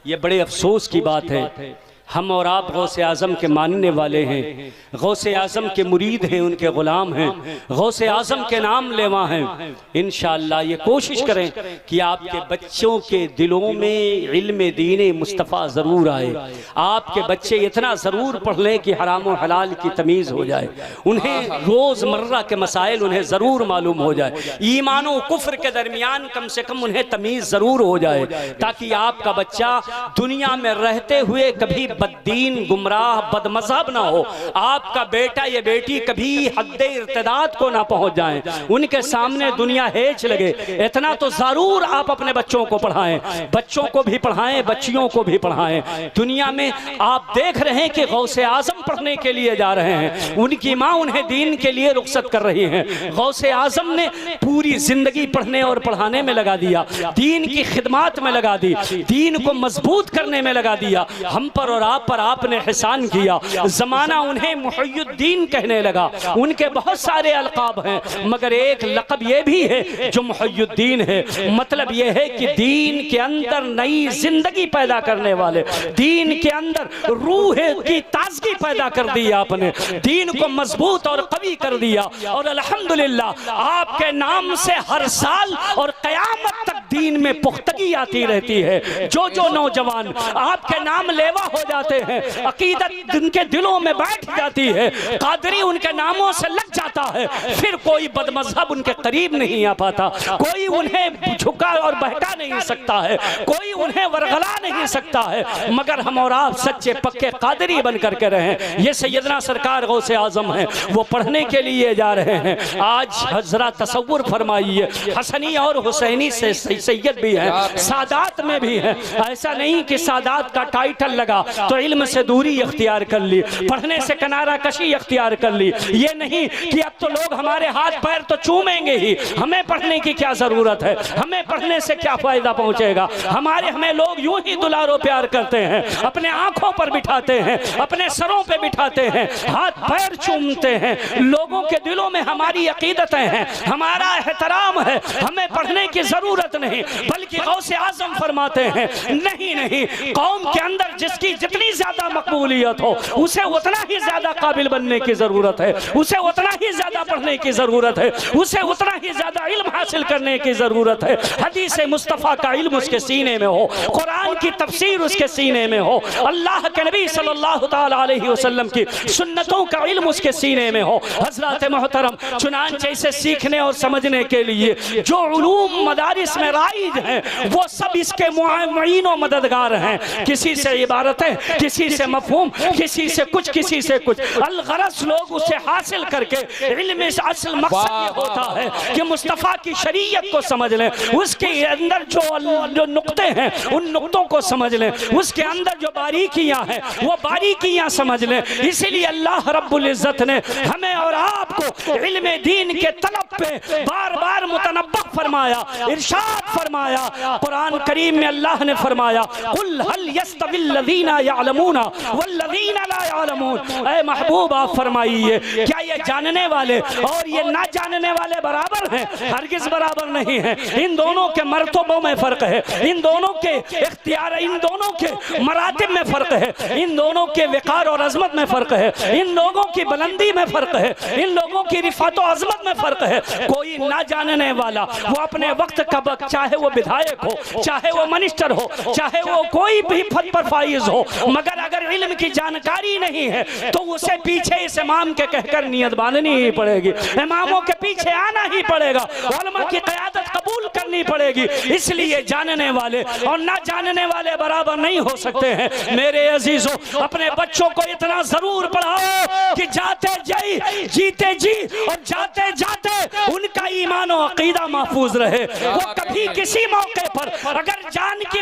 ये बड़े अफसोस की बात है। हम और आप गौसे आज़म के मानने वाले हैं, गौसे आज़म के मुरीद हैं, उनके ग़ुलाम हैं, गौसे आज़म के नाम लेवा हैं। इंशाअल्लाह ये कोशिश करें कि आपके बच्चों के दिलों में इल्म दीन मुस्तफ़ा ज़रूर आए। आपके बच्चे इतना ज़रूर पढ़ लें कि हराम और हलाल की तमीज़ हो जाए, उन्हें रोज़मर्रा के मसाइल उन्हें ज़रूर मालूम हो जाए, ईमान और कुफ्र के दरमियान कम से कम उन्हें तमीज़ ज़रूर हो जाए, ताकि आपका बच्चा दुनिया में रहते हुए कभी बददीन, गुमराह, बदमज़हब ना हो। आपका बेटा या बेटी कभी हद्दे इर्तिदाद को ना पहुंच जाएं, उनके सामने दुनिया हेच लगे। इतना तो जरूर आप अपने बच्चों को पढ़ाएं, बच्चों को भी पढ़ाएं, बच्चियों को भी पढ़ाएं। दुनिया में आप देख रहे हैं कि गौसे आज़म पढ़ने के लिए जा रहे हैं, उनकी माँ उन्हें दीन के लिए रुखसत कर रही हैं। गौसे आज़म ने पूरी जिंदगी पढ़ने और पढ़ाने में लगा दिया, दीन की खिदमत में लगा दी, दीन को मजबूत करने में लगा दिया। हम पर और आप पर आपने एहसान किया, जमाना उन्हें मुहय्युद्दीन कहने लगा। उनके बहुत सारे अलकाब हैं मगर एक लक़ब ये भी है जो मुहय्युद्दीन है। मतलब ये है कि दीन के अंदर नई जिंदगी पैदा करने वाले, दीन के अंदर रूह की ताजगी पैदा कर दी आपने, दीन को मजबूत और कवी कर दिया। और अल्हम्दुलिल्लाह आपके नाम से हर साल और क़यामत तक दीन में पुख्तगी आती रहती है। जो नौजवान आपके नाम लेवा हो जाते हैं, अकीदत उनके दिलों में बैठ जाती है, कादरी उनके नामों से लग जाता है, फिर कोई बदमज़हब उनके करीब नहीं आ पाता, कोई उन्हें झुका और बहका नहीं सकता है, कोई उन्हें वरगला नहीं सकता है। मगर हम और आप सच्चे पक्के कादरी बन करके रहें। ये सैयदना सरकार गौसे आजम हैं, वो पढ़ने के लिए जा रहे हैं। आज हजरा तसव्वुर फरमाइए, हसनी और हुसैनी से सैयद भी हैं, सादात में भी हैं। ऐसा नहीं कि सादात का टाइटल लगा तो इल्म से दूरी इख्तियार कर ली, पढ़ने से किनारा कशी इख्तियार कर ली। ये नहीं कि अब तो लोग हमारे हाथ पैर तो चूमेंगे ही, हमें पढ़ने की क्या जरूरत है, हमें पढ़ने से क्या फायदा पहुंचेगा। हमें लोग यूं ही दुलारो प्यार करते हैं, अपने आंखों पर बिठाते हैं, अपने सरों पे बिठाते हैं, हाथ पैर चूमते हैं। लोगों के दिलों में हमारी अकीदतें हैं, हमारा एहतराम है, हमें पढ़ने की जरूरत नहीं। बल्कि गौसे आजम फरमाते हैं नहीं, कौम के अंदर जिसकी जितनी ज्यादा मकबूलियत हो उसे उतना ही ज्यादा काबिल बनने की जरूरत है, उसे उतना ही ज्यादा पढ़ने की जरूरत है, उसे उतना ही ज्यादा इल्म हासिल करने की जरूरत है। हदीस मुस्तफ़ा का इल्म उसके सीने में हो, कुरान की तफसीर उसके सीने में हो, अल्लाह के नबी सल्लल्लाहु तआला अलैहि वसल्लम की सुन्नतों का इल्म उसके सीने में हो। हज़रात मोहतरम, चुनांचे इसे सीखने और समझने के लिए जो उलूम मदारिस में राइज हैं वो सब इसके मुआइन और मददगार हैं। किसी से इबारतें, किसी से मफहूम, किसी से कुछ, किसी से कुछ, अलगरस लोग उसे हासिल करके इल्म से असल मकसद ये होता है कि मुस्तफ़ा की शरीयत को समझ लें, उसके अंदर जो नुक्ते हैं उन नुक्तों को समझ लें, उसके अंदर जो बारीकियां हैं वो बारीकियां समझ लें। इसीलिए अल्लाह रब्बुल इज्जत ने हमें और आपको इल्म दीन के तलब पे बार बार मुतनब्बह फरमाया, इरशाद फरमाया। कुरान करीम में अल्लाह ने फरमाया, कुल हल यस्तविल लज़ीना यअलमूना वल्लज़ीना ला यअलमून। ऐ महबूब आप फरमाइए, क्या ये जानने वाले और ये ना जानने वाले बराबर हैं? हरगिज बराबर नहीं है। इन दोनों के मर्तबों में फर्क है, इन दोनों के इख्तियार, इन दोनों के मरातिब में फर्क है, इन दोनों के विकार और अजमत में फर्क है, इन लोगों की बुलंदी में फर्क है, इन लोगों की रिफात और अजमत में फर्क है। कोई ना जानने वाला वो अपने वक्त का वक्त, चाहे वो विधायक हो, चाहे वो मिनिस्टर हो, चाहे वो कोई भी पद पर फाइज हो, मगर अगर इल्म की जानकारी नहीं है तो उसे पीछे इस इमाम के कहकर नियत बांधनी ही पड़ेगी, इमामों के पीछे आना ही पड़ेगा, उलमा की क़यादत कबूल करनी पड़ेगी। इसलिए जानने वाले और ना जानने वाले बराबर नहीं हो सकते हैं। मेरे अजीजों, अपने बच्चों को इतना जरूर पढ़ाओ कि जाते जी जीते जी और जाते जाते उनका ईमान और अकीदा महफूज रहे। वो कभी किसी मौके पर अगर जान की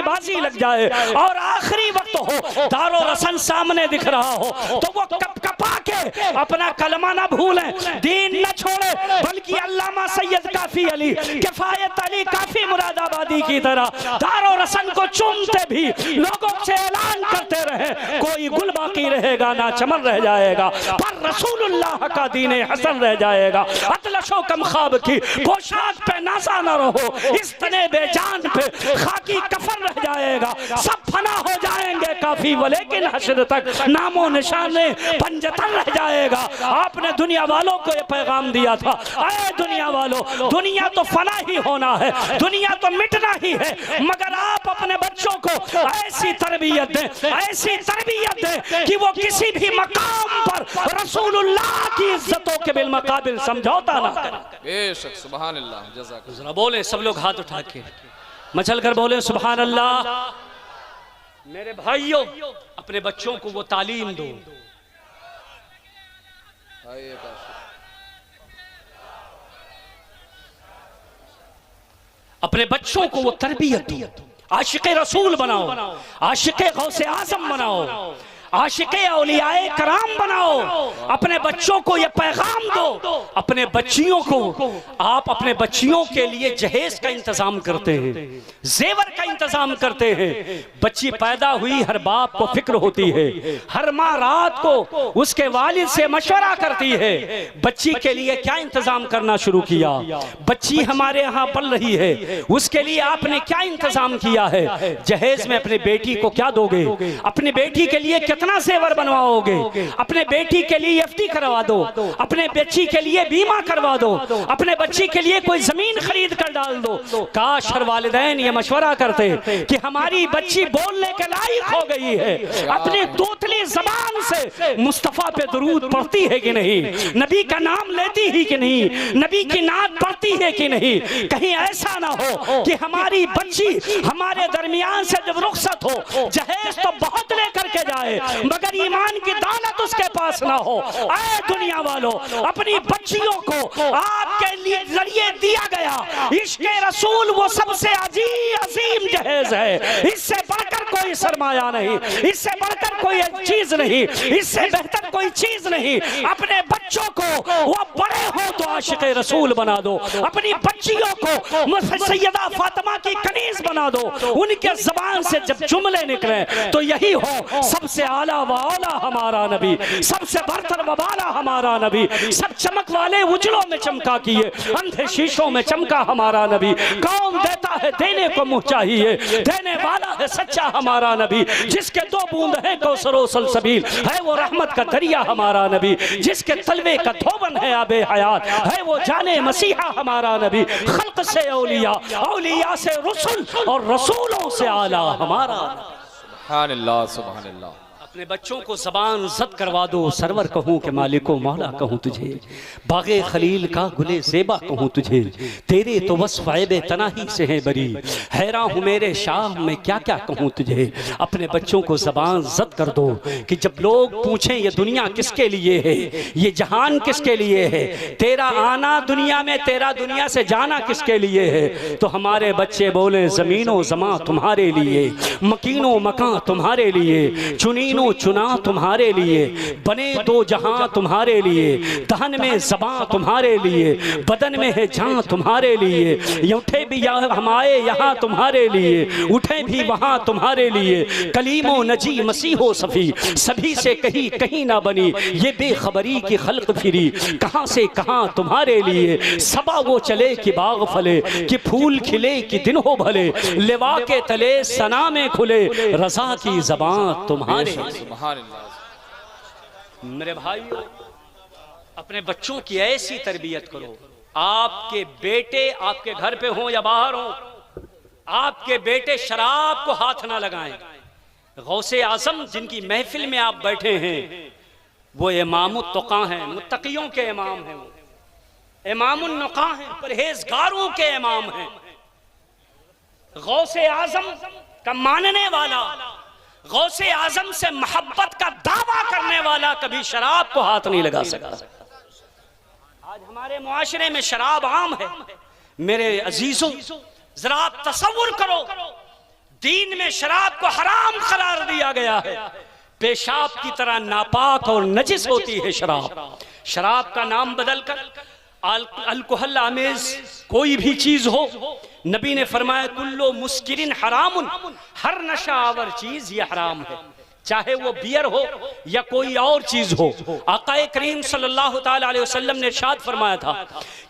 बाजी लग जाए और आखिरी वक्त हो, दारो रसन सामने दिख रहा हो, तो वो कपकपा के अपना कलमा ना भूलें, दीन न छोड़े, बल्कि अल्लामा सैयद काफी अली, किफायत अली काफी मुरादाबादी की तरह दारो रसन को चूमते भी लोगों से ऐलान करते रहे, कोई गुल बाकी रहेगा ना चमन रह जाएगा, पर रसूलुल्लाह का दीन हसन रह जाएगा। अतलशो कम ख्वाब की पोशाक पे नासा न रहो, इस तने बेजान पे खाकी कफन रह जाएगा। सब फना हो जाएंगे काफी, लेकिन हश्र तक नामो निशाने पंजतन रह जाएगा। आपने दुनिया वालों को ये पैगाम दिया था, अरे दुनिया वालों, दुनिया तो फना ही होना है, दुनिया तो मिटना ही है, मगर आप अपने बच्चों को ऐसी तरबियत दें, ऐसी तरबियत दें कि वो किसी भी मकाम पर रसूलुल्लाह की इज्जतों के बिलमकाबिल समझौता ना करें। बेशक, सुभान अल्लाह, जज़ाकल्लाह। जरा बोले सब लोग हाथ उठा के, मचल कर बोले सुभान अल्लाह। मेरे भाइयों, अपने बच्चों को वो तालीम दो, अपने बच्चों को वो तरबियत दो, आशिक़े रसूल बनाओ, आशिक़े गौसे आज़म बनाओ। आशिक़े औलियाए कराम बनाओ, अपने बच्चों को ये पैगाम दो, अपने बच्चियों को आप अपने बच्चियों के लिए जहेज का इंतजाम करते हैं, जेवर का इंतजाम करते हैं। बच्ची पैदा हुई, हर बाप को फिक्र होती है, हर माँ रात को उसके वालिद से मशवरा करती है बच्ची के लिए क्या इंतजाम करना शुरू किया, बच्ची हमारे यहाँ पल रही है, उसके लिए आपने क्या इंतजाम किया है, जहेज में अपनी बेटी को क्या दोगे, अपनी बेटी के लिए कितना सेवर बनवाओगे, अपने बेटी के लिए एफडी करवा दो, अपने बच्ची के लिए बीमा करवा दो, अपने बच्ची के लिए कोई जमीन खरीद कर डाल दो। काश हर वालिदैन ये मशवरा करते कि हमारी बच्ची बोलने के लायक हो गई है, अपनी तोतली जबान से मुस्तफा पे दरूद पढ़ती है कि नहीं, नबी का नाम लेती ही कि नहीं, नबी की नात पढ़ती है कि नहीं। कहीं ऐसा ना हो कि हमारी बच्ची हमारे दरमियान से जब रुखसत हो, जहेज तो बहुत लेकर के जाए मगर ईमान की दौलत उसके पास ना हो। ऐ दुनिया वालों, अपनी बच्चियों को आपके लिए जरिए दिया गया इश्क़े रसूल वो सबसे अजीम जहेज है, इससे बढ़कर कोई सरमाया नहीं, इससे बढ़कर कोई चीज नहीं, इससे बेहतर कोई चीज नहीं। अपने बच्चों को वो बड़े हो तो आशिक़े रसूल बना दो, अपनी बच्चियों को सैयदा फातिमा की कनीज बना दो, उनके जबान से जब जुमले निकले तो यही हो सबसे आला व औला हमारा नबी, सबसे बरतर व बाला हमारा नबी, सब चमक वाले उजलों में चमका किए, अंधे शीशों में चमका हमारा नबी। कौन देता है देने को मुँह चाहिए, देने वाला है सच्चा हमारा नबी, जिसके दो बूंद है कौसरो सलसबील है वो रहमत का दरिया हमारा नबी, जिसके तलवे का धोबन है आबे हयात है वो जाने मसीहा हमारा नबी। खल्क से औलिया, औलिया से रसूल और रसूलों से आला हमारा। सुभान अल्लाह, सुभान अल्लाह। अपने बच्चों को ज़बान ज़द करवा दो, सरवर कहूँ कि मालिको मौला कहूँ तुझे, बागे खलील का गुले ज़ेबा कहूँ तुझे, तेरे तो बस फ़ैबे तनाही से है बरी, हैरान हूँ मेरे शाह में क्या क्या कहूँ तुझे। अपने बच्चों को ज़बान ज़द कर दो कि जब लोग पूछें ये दुनिया किसके लिए है, ये जहान किसके लिए है, तेरा आना दुनिया में, तेरा दुनिया से जाना किसके लिए है, तो हमारे बच्चे बोले ज़मीनो ज़मा तुम्हारे लिए, मकीनो मकान तुम्हारे लिए, चुनीनो चुना तुम्हारे लिए, बने दो जहां तुम्हारे लिए, दहन में ज़बां तुम्हारे लिए, बदन में है जान तुम्हारे लिए, उठे भी हमारे यहाँ तुम्हारे लिए, उठे भी वहाँ तुम्हारे लिए, कलीमो नजी मसीहो सफ़ी सभी से कहीं कहीं ना बनी, ये बेखबरी की खल्क फिरी कहाँ से कहाँ तुम्हारे लिए। सबा वो चले कि बाग फले, कि फूल खिले कि दिन हो भले, लेवा के तले सना में खुले, रज़ा की ज़बां तुम्हारे। मेरे भाइयों, अपने बच्चों की ऐसी तरबियत करो, आपके बेटे आपके घर पे हो या बाहर हो, आपके बेटे शराब को हाथ ना लगाएं। गौसे आज़म जिनकी महफिल में आप बैठे हैं वो इमामुत तुक़ा हैं, मुत्तक़ियों के इमाम हैं, वो इमामुन नुक़ा हैं, परहेज़गारों के इमाम हैं। गौसे आज़म का मानने वाला, गौसे आज़म से मोहब्बत का दावा करने वाला कभी शराब को हाथ नहीं लगा सका। आज हमारे मुआशरे में शराब आम है। मेरे अजीजों, जरा आप तसव्वुर करो, दीन में शराब को हराम करार दिया गया है, पेशाब की तरह नापाक और नजिस होती है शराब। शराब का नाम बदलकर अल्कोहल आमेज कोई भी चीज हो, नबी ने फरमाया कुल्लो मुस्किरिन हरामुन, हर नशा आवर चीज ये हराम है, चाहे वो बियर हो या कोई और चीज हो। आक़ाए करीम सल्लल्लाहु ताला अलैहि वसल्लम ने इरशाद फरमाया था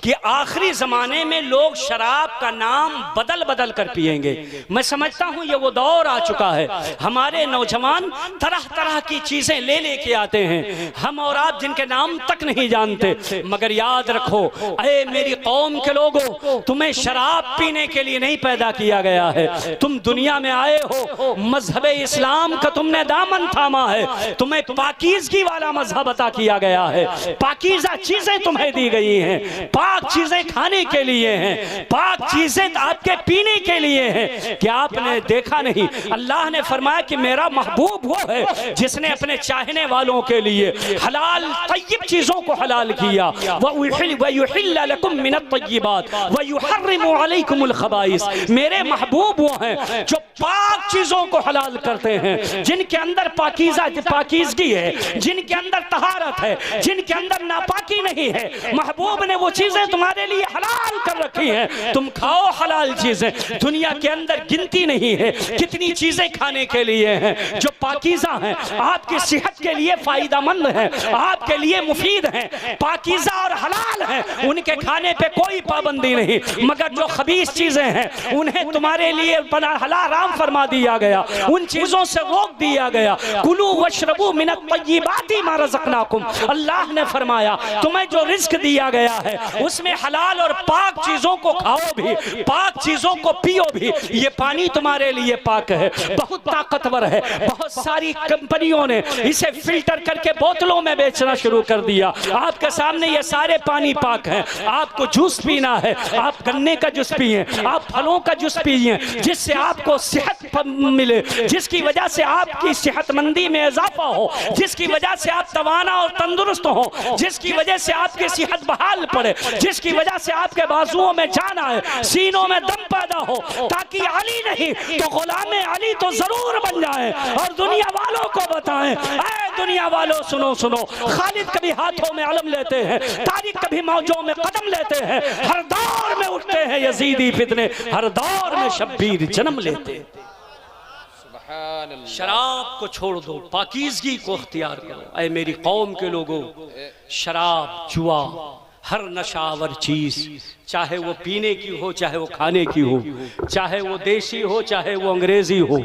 कि आखिरी जमाने में लोग शराब का नाम बदल बदल कर पिएंगे। मैं समझता हूँ ये वो दौर आ चुका है, हमारे नौजवान तरह तरह की चीजें ले लेके आते हैं, हम और आप जिनके नाम तक नहीं जानते। मगर याद रखो, अरे मेरी कौम के लोगों, तुम्हें शराब पीने के लिए नहीं पैदा किया गया है, तुम दुनिया में आए हो मजहबे इस्लाम का तुमने दामन थामा है, तुम्हें पाकीज़गी वाला मजहब अता किया गया है, पाकीज़ा चीजें तुम्हें दी गई हैं, पाक चीजें खाने के लिए हैं, पाक चीजें आपके पीने के लिए हैं। क्या आपने देखा नहीं, अल्लाह ने फरमाया कि मेरा महबूब वो है जिसने अपने चाहने वालों के लिए हलाल तय्यब चीजों को हलाल किया, वयुहिल्ल लकुम मिनत तय्यिबात वयुहर्रिमु अलैकुमुल खबाइस। मेरे महबूब वो हैं जो पाक चीजों को हलाल करते हैं, जिनके अंदर अंदर पाकीज़गी है, जिनके अंदर तहारत है, जिनके अंदर नापाकी नहीं है, महबूब ने वो चीजें तुम्हारे लिए हलाल कर रखी हैं, तुम खाओ हलाल चीजें। दुनिया के अंदर गिनती नहीं है कितनी चीजें खाने के लिए हैं जो पाकीज़ा हैं, आपकी सेहत के लिए फायदेमंद है, आपके लिए मुफीद है, पाकीज़ा और हलाल है, उनके खाने पे कोई पाबंदी नहीं। मगर जो खबीस चीजें हैं उन्हें तुम्हारे लिए हलाल फरमा दिया गया, उन चीजों से रोक दिया गया। कुलू वशरबू मिनत तय्यिबाति मा रज़क़नाकुम, अल्लाह ने फरमाया तुम्हें जो रिस्क दिया गया है उसमें हलाल और पाक चीजों को खाओ भी, पाक चीजों को पियो भी। ये पानी तुम्हारे लिए पाक है, बहुत ताकतवर है। बहुत सारी कंपनियों ने इसे फिल्टर करके बोतलों में बेचना शुरू कर दिया। आपके सामने ये सारे पानी पाक हैं। आपको जूस पीना है, आप गन्ने का जूस पिए, आप फलों का जूस पिए, जिससे आपको सेहत मिले, जिसकी वजह से आपकी सेहतमंदी में इजाफा हो, जिसकी वजह से आप तवाना और तंदुरुस्त हो, जिसकी वजह से आपकी सेहत बहाल पड़े, जिसकी वजह से आपके बाजुओं में जान आए, सीनों में दम पैदा हो, ताकि अली नहीं तो गुलामे अली तो जरूर बन जाए और दुनिया वालों को बताएं, ऐ दुनिया वालों सुनो सुनो, खालिद कभी हाथों में अलम लेते हैं, तारिक कभी मौजों में कदम लेते हैं, हर दौर में उठते हैं यजीदी फितने, हर दौर में शब्बीर जन्म लेते हैं। शराब को छोड़ दो, पाकीज़गी को अख्तियार करो। ऐ मेरी कौम के लोगों, शराब, जुआ, हर नशावर चीज, चाहे वो पीने की हो, चाहे वो खाने की हो, चाहे वो देसी हो, चाहे वो अंग्रेजी हो,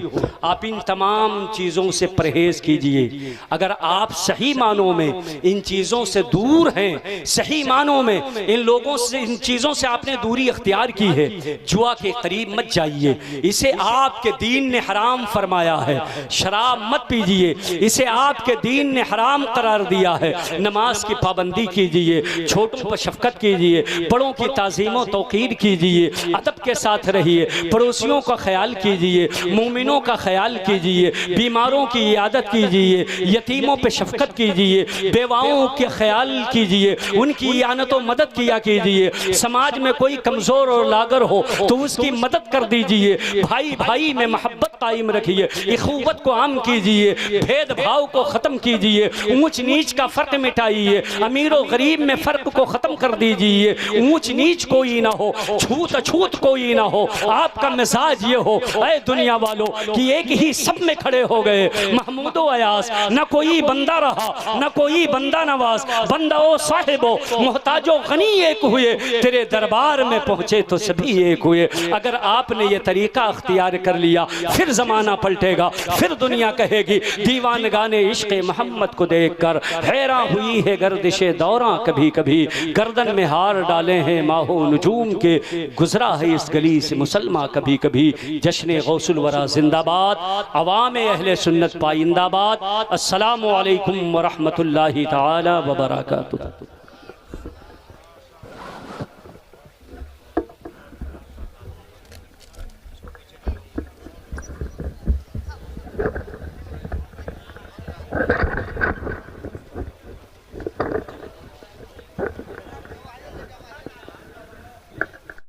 आप इन तमाम चीज़ों से परहेज कीजिए। अगर आप सही मानों में इन चीज़ों से दूर हैं, सही मानों में इन लोगों से, इन चीज़ों से आपने दूरी अख्तियार की है, जुआ के करीब मत जाइए, इसे आपके दीन ने हराम फरमाया है। शराब मत पीजिए, इसे आपके दीन ने हराम करार दिया है। नमाज की पाबंदी कीजिए, छोटों पर शफकत कीजिए, बड़ों की ताज़ीम तौक़ीर कीजिए, अदब के साथ रहिए, पड़ोसियों का ख्याल कीजिए, मोमिनों का ख्याल कीजिए, बीमारों की इयादत कीजिए, यतीमों पे शफकत कीजिए, बेवाओं के ख्याल कीजिए, उनकी इयानत व मदद किया कीजिए। समाज में कोई कमज़ोर और लागर हो तो उसकी मदद कर दीजिए। भाई भाई में मोहब्बत कायम रखिए, इख़ुवत को आम कीजिए, भेदभाव को ख़त्म कीजिए, ऊंच नीच का फ़र्क मिटाइए, अमीर और गरीब में फ़र्क को ख़त्म कर दीजिए, ऊंच नीच कोई ना हो, छूत अछूत कोई ना हो। आपका मिजाज ये हो ऐ दुनिया वालों कि एक ही सब में खड़े हो गए, महमूदो अयास, न कोई बंदा रहा न कोई बंदा नवाज, बंदा ओ साहिबो मोहताजो गनी एक हुए, तेरे दरबार में पहुंचे तो सभी एक हुए। अगर आपने ये तरीका अख्तियार कर लिया फिर जमाना पलटेगा, फिर दुनिया कहेगी दीवान गाने इश्क़ मोहम्मद को देख कर हैरान हुई है गर्दिशे दौरा, कभी कभी गर्दन में हार डाले हैं माहो नजूम के, गुजरा है इस गली से मुसलमान कभी कभी। जश्न गौसुल वरा जिंदाबाद, अवाम अहले सुन्नत पाइंदाबाद। अस्सलामु अलैकुम व रहमतुल्लाहि तआला व बरकातुहू।